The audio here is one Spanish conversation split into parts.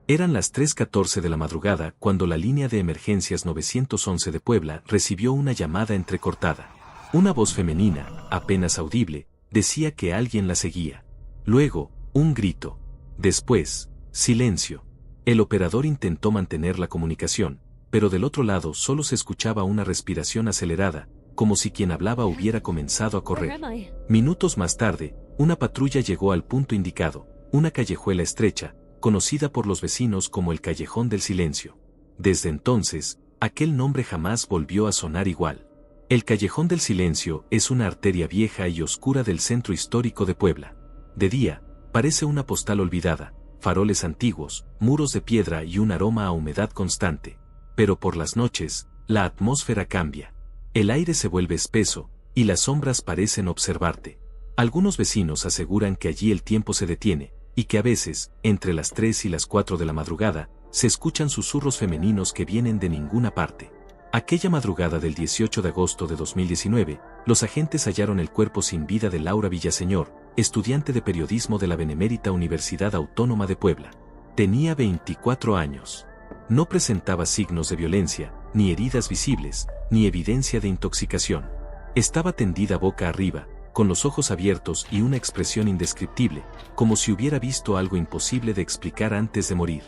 Eran las 3:14 de la madrugada cuando la línea de emergencias 911 de Puebla recibió una llamada entrecortada. Una voz femenina, apenas audible, decía que alguien la seguía. Luego, un grito. Después, silencio. El operador intentó mantener la comunicación, pero del otro lado solo se escuchaba una respiración acelerada, como si quien hablaba hubiera comenzado a correr. Minutos más tarde, una patrulla llegó al punto indicado, una callejuela estrecha, conocida por los vecinos como el Callejón del Silencio. Desde entonces, aquel nombre jamás volvió a sonar igual. El Callejón del Silencio es una arteria vieja y oscura del centro histórico de Puebla. De día, parece una postal olvidada, faroles antiguos, muros de piedra y un aroma a humedad constante. Pero por las noches, la atmósfera cambia. El aire se vuelve espeso, y las sombras parecen observarte. Algunos vecinos aseguran que allí el tiempo se detiene, y que a veces, entre las 3 y las 4 de la madrugada, se escuchan susurros femeninos que vienen de ninguna parte. Aquella madrugada del 18 de agosto de 2019, los agentes hallaron el cuerpo sin vida de Laura Villaseñor, estudiante de periodismo de la Benemérita Universidad Autónoma de Puebla. Tenía 24 años. No presentaba signos de violencia, ni heridas visibles, ni evidencia de intoxicación. Estaba tendida boca arriba, con los ojos abiertos y una expresión indescriptible, como si hubiera visto algo imposible de explicar antes de morir.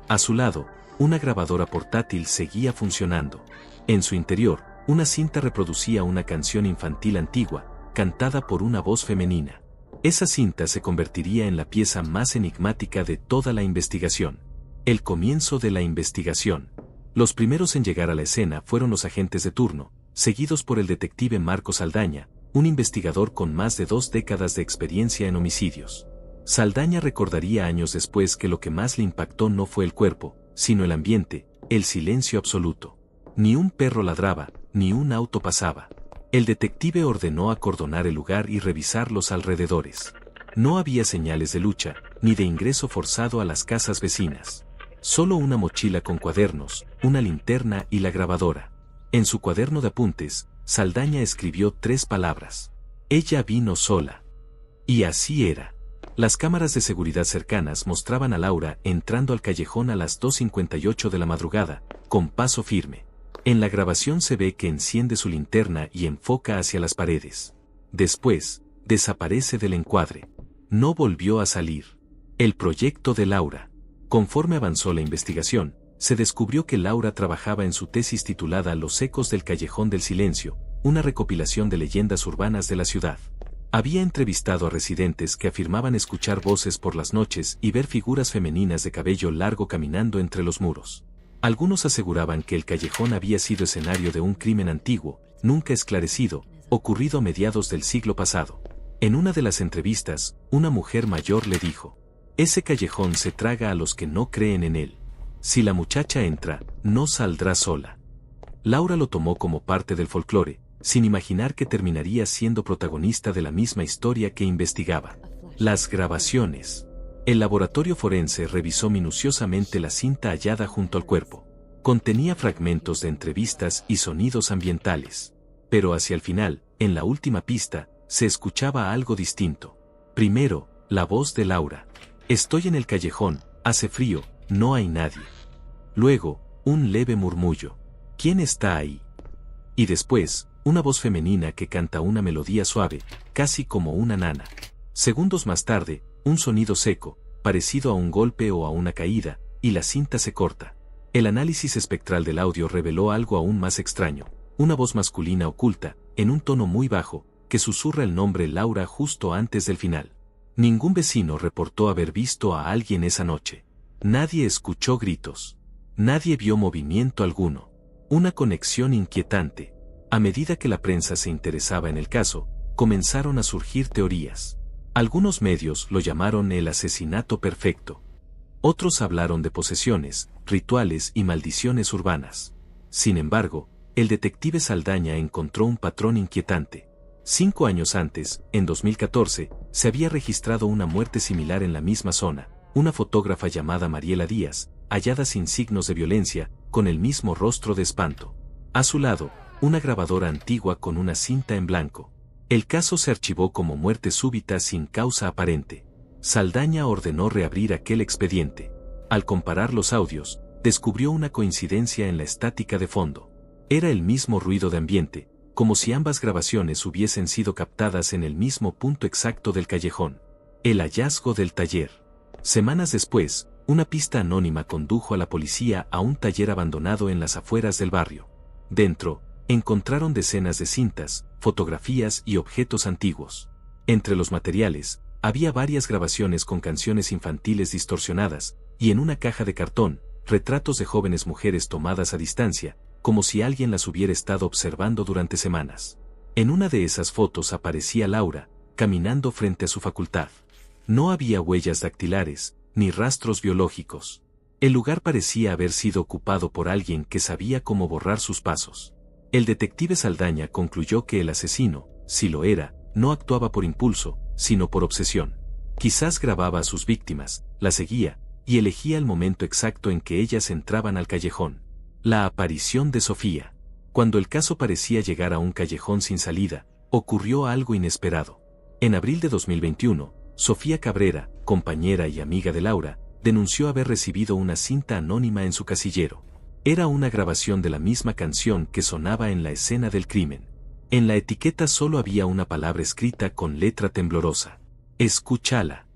A su lado, una grabadora portátil seguía funcionando. En su interior, una cinta reproducía una canción infantil antigua, cantada por una voz femenina. Esa cinta se convertiría en la pieza más enigmática de toda la investigación. El comienzo de la investigación. Los primeros en llegar a la escena fueron los agentes de turno, seguidos por el detective Marco Saldaña, un investigador con más de 2 décadas de experiencia en homicidios. Saldaña recordaría años después que lo que más le impactó no fue el cuerpo, sino el ambiente, el silencio absoluto. Ni un perro ladraba, ni un auto pasaba. El detective ordenó acordonar el lugar y revisar los alrededores. No había señales de lucha, ni de ingreso forzado a las casas vecinas. Solo una mochila con cuadernos, una linterna y la grabadora. En su cuaderno de apuntes, Saldaña escribió 3 palabras. Ella vino sola. Y así era. Las cámaras de seguridad cercanas mostraban a Laura entrando al callejón a las 2:58 de la madrugada, con paso firme. En la grabación se ve que enciende su linterna y enfoca hacia las paredes. Después, desaparece del encuadre. No volvió a salir. El proyecto de Laura. Conforme avanzó la investigación, se descubrió que Laura trabajaba en su tesis titulada Los ecos del Callejón del Silencio, una recopilación de leyendas urbanas de la ciudad. Había entrevistado a residentes que afirmaban escuchar voces por las noches y ver figuras femeninas de cabello largo caminando entre los muros. Algunos aseguraban que el callejón había sido escenario de un crimen antiguo, nunca esclarecido, ocurrido a mediados del siglo pasado. En una de las entrevistas, una mujer mayor le dijo: "Ese callejón se traga a los que no creen en él. Si la muchacha entra, no saldrá sola". Laura lo tomó como parte del folclore, sin imaginar que terminaría siendo protagonista de la misma historia que investigaba. Las grabaciones. El laboratorio forense revisó minuciosamente la cinta hallada junto al cuerpo. Contenía fragmentos de entrevistas y sonidos ambientales. Pero hacia el final, en la última pista, se escuchaba algo distinto. Primero, la voz de Laura. "Estoy en el callejón, hace frío, no hay nadie". Luego, un leve murmullo. "¿Quién está ahí?". Y después, una voz femenina que canta una melodía suave, casi como una nana. Segundos más tarde, un sonido seco, parecido a un golpe o a una caída, y la cinta se corta. El análisis espectral del audio reveló algo aún más extraño, una voz masculina oculta, en un tono muy bajo, que susurra el nombre Laura justo antes del final. Ningún vecino reportó haber visto a alguien esa noche. Nadie escuchó gritos. Nadie vio movimiento alguno. Una conexión inquietante. A medida que la prensa se interesaba en el caso, comenzaron a surgir teorías. Algunos medios lo llamaron el asesinato perfecto. Otros hablaron de posesiones, rituales y maldiciones urbanas. Sin embargo, el detective Saldaña encontró un patrón inquietante. 5 años antes, en 2014, se había registrado una muerte similar en la misma zona, una fotógrafa llamada Mariela Díaz, hallada sin signos de violencia, con el mismo rostro de espanto. A su lado, una grabadora antigua con una cinta en blanco. El caso se archivó como muerte súbita sin causa aparente. Saldaña ordenó reabrir aquel expediente. Al comparar los audios, descubrió una coincidencia en la estática de fondo. Era el mismo ruido de ambiente, como si ambas grabaciones hubiesen sido captadas en el mismo punto exacto del callejón. El hallazgo del taller. Semanas después, una pista anónima condujo a la policía a un taller abandonado en las afueras del barrio. Dentro, encontraron decenas de cintas, fotografías y objetos antiguos. Entre los materiales, había varias grabaciones con canciones infantiles distorsionadas, y en una caja de cartón, retratos de jóvenes mujeres tomadas a distancia, como si alguien las hubiera estado observando durante semanas. En una de esas fotos aparecía Laura, caminando frente a su facultad. No había huellas dactilares, ni rastros biológicos. El lugar parecía haber sido ocupado por alguien que sabía cómo borrar sus pasos. El detective Saldaña concluyó que el asesino, si lo era, no actuaba por impulso, sino por obsesión. Quizás grababa a sus víctimas, las seguía, y elegía el momento exacto en que ellas entraban al callejón. La aparición de Sofía. Cuando el caso parecía llegar a un callejón sin salida, ocurrió algo inesperado. En abril de 2021, Sofía Cabrera, compañera y amiga de Laura, denunció haber recibido una cinta anónima en su casillero. Era una grabación de la misma canción que sonaba en la escena del crimen. En la etiqueta solo había una palabra escrita con letra temblorosa. Escúchala.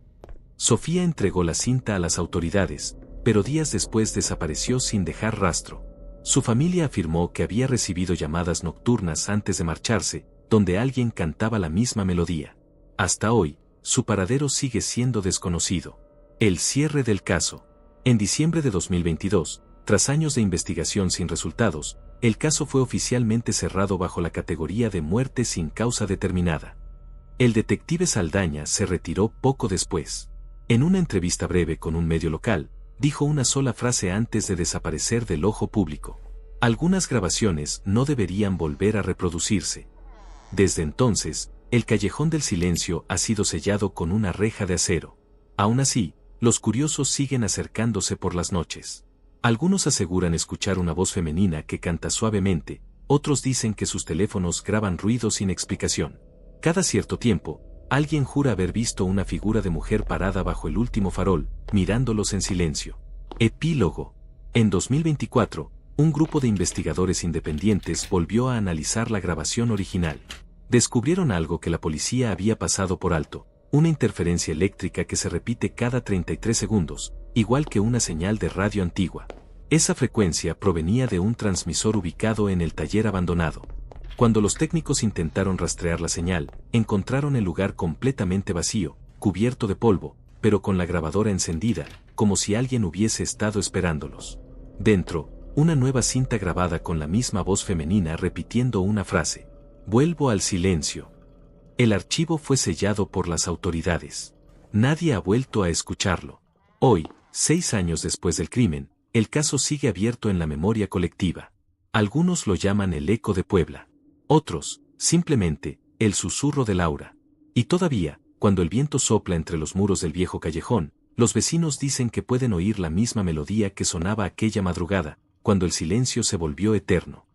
Sofía entregó la cinta a las autoridades, pero días después desapareció sin dejar rastro. Su familia afirmó que había recibido llamadas nocturnas antes de marcharse, donde alguien cantaba la misma melodía. Hasta hoy, su paradero sigue siendo desconocido. El cierre del caso. En diciembre de 2022, tras años de investigación sin resultados, el caso fue oficialmente cerrado bajo la categoría de muerte sin causa determinada. El detective Saldaña se retiró poco después. En una entrevista breve con un medio local, dijo una sola frase antes de desaparecer del ojo público. Algunas grabaciones no deberían volver a reproducirse. Desde entonces, el Callejón del Silencio ha sido sellado con una reja de acero. Aún así, los curiosos siguen acercándose por las noches. Algunos aseguran escuchar una voz femenina que canta suavemente, otros dicen que sus teléfonos graban ruidos sin explicación. Cada cierto tiempo, alguien jura haber visto una figura de mujer parada bajo el último farol, mirándolos en silencio. Epílogo. En 2024, un grupo de investigadores independientes volvió a analizar la grabación original. Descubrieron algo que la policía había pasado por alto, una interferencia eléctrica que se repite cada 33 segundos, igual que una señal de radio antigua. Esa frecuencia provenía de un transmisor ubicado en el taller abandonado. Cuando los técnicos intentaron rastrear la señal, encontraron el lugar completamente vacío, cubierto de polvo, pero con la grabadora encendida, como si alguien hubiese estado esperándolos. Dentro, una nueva cinta grabada con la misma voz femenina repitiendo una frase: "Vuelvo al silencio". El archivo fue sellado por las autoridades. Nadie ha vuelto a escucharlo. Hoy, 6 años después del crimen, el caso sigue abierto en la memoria colectiva. Algunos lo llaman el eco de Puebla. Otros, simplemente, el susurro de Laura. Y todavía, cuando el viento sopla entre los muros del viejo callejón, los vecinos dicen que pueden oír la misma melodía que sonaba aquella madrugada, cuando el silencio se volvió eterno.